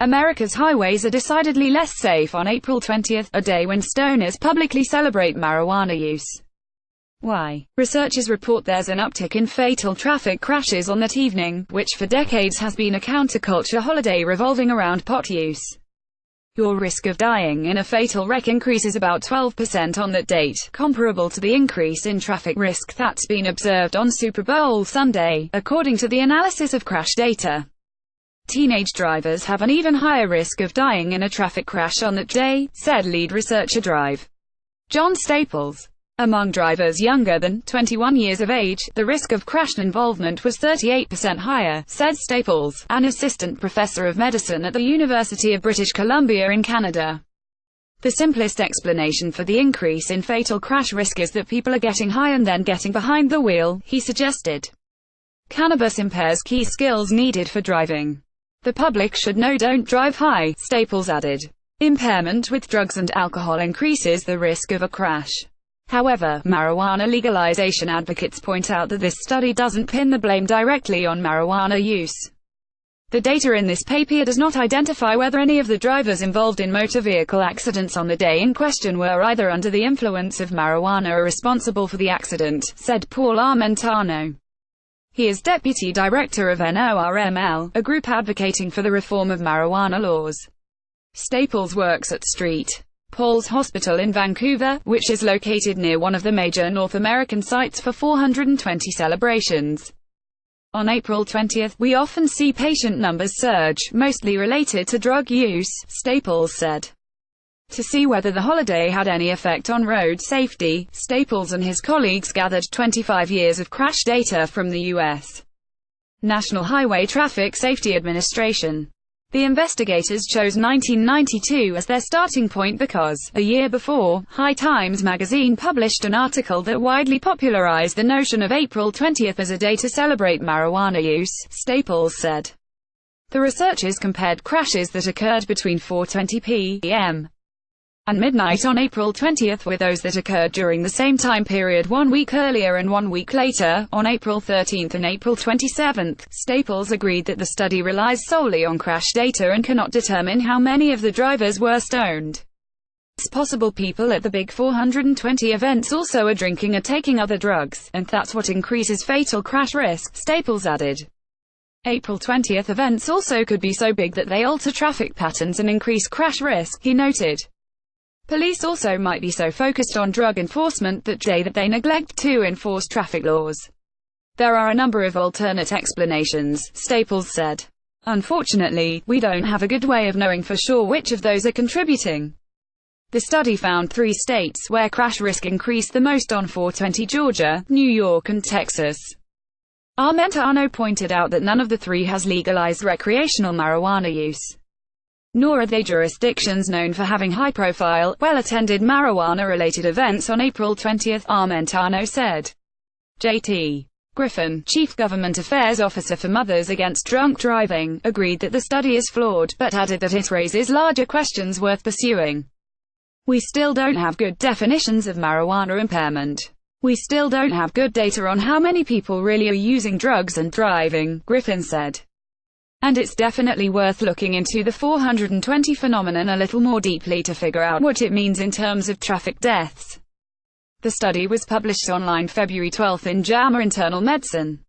America's highways are decidedly less safe on April 20, a day when stoners publicly celebrate marijuana use. Why? Researchers report there's an uptick in fatal traffic crashes on that evening, which for decades has been a counterculture holiday revolving around pot use. Your risk of dying in a fatal wreck increases about 12% on that date, comparable to the increase in traffic risk that's been observed on Super Bowl Sunday, according to the analysis of crash data. Teenage drivers have an even higher risk of dying in a traffic crash on that day, said lead researcher Drive John Staples. Among drivers younger than 21 years of age, the risk of crash involvement was 38% higher, said Staples, an assistant professor of medicine at the University of British Columbia in Canada. The simplest explanation for the increase in fatal crash risk is that people are getting high and then getting behind the wheel, he suggested. Cannabis impairs key skills needed for driving. The public should know don't drive high, Staples added. Impairment with drugs and alcohol increases the risk of a crash. However, marijuana legalization advocates point out that this study doesn't pin the blame directly on marijuana use. The data in this paper does not identify whether any of the drivers involved in motor vehicle accidents on the day in question were either under the influence of marijuana or responsible for the accident, said Paul Armentano. He is deputy director of NORML, a group advocating for the reform of marijuana laws. Staples works at St. Paul's Hospital in Vancouver, which is located near one of the major North American sites for 420 celebrations. On April 20, we often see patient numbers surge, mostly related to drug use, Staples said. To see whether the holiday had any effect on road safety, Staples and his colleagues gathered 25 years of crash data from the U.S. National Highway Traffic Safety Administration. The investigators chose 1992 as their starting point because, a year before, High Times magazine published an article that widely popularized the notion of April 20 as a day to celebrate marijuana use, Staples said. The researchers compared crashes that occurred between 4:20 p.m. and midnight on April 20 with those that occurred during the same time period 1 week earlier and 1 week later, on April 13 and April 27. Staples agreed that the study relies solely on crash data and cannot determine how many of the drivers were stoned. It's possible people at the big 420 events also are drinking or taking other drugs, and that's what increases fatal crash risk, Staples added. April 20 events also could be so big that they alter traffic patterns and increase crash risk, he noted. Police also might be so focused on drug enforcement that they neglect to enforce traffic laws. There are a number of alternate explanations, Staples said. Unfortunately, we don't have a good way of knowing for sure which of those are contributing. The study found 3 states where crash risk increased the most on 420: Georgia, New York and Texas. Armentano pointed out that none of the 3 has legalized recreational marijuana use. Nor are they jurisdictions known for having high-profile, well-attended marijuana-related events on April 20, Armentano said. J.T. Griffin, Chief Government Affairs Officer for Mothers Against Drunk Driving, agreed that the study is flawed, but added that it raises larger questions worth pursuing. We still don't have good definitions of marijuana impairment. We still don't have good data on how many people really are using drugs and driving, Griffin said. And it's definitely worth looking into the 420 phenomenon a little more deeply to figure out what it means in terms of traffic deaths. The study was published online February 12 in JAMA Internal Medicine.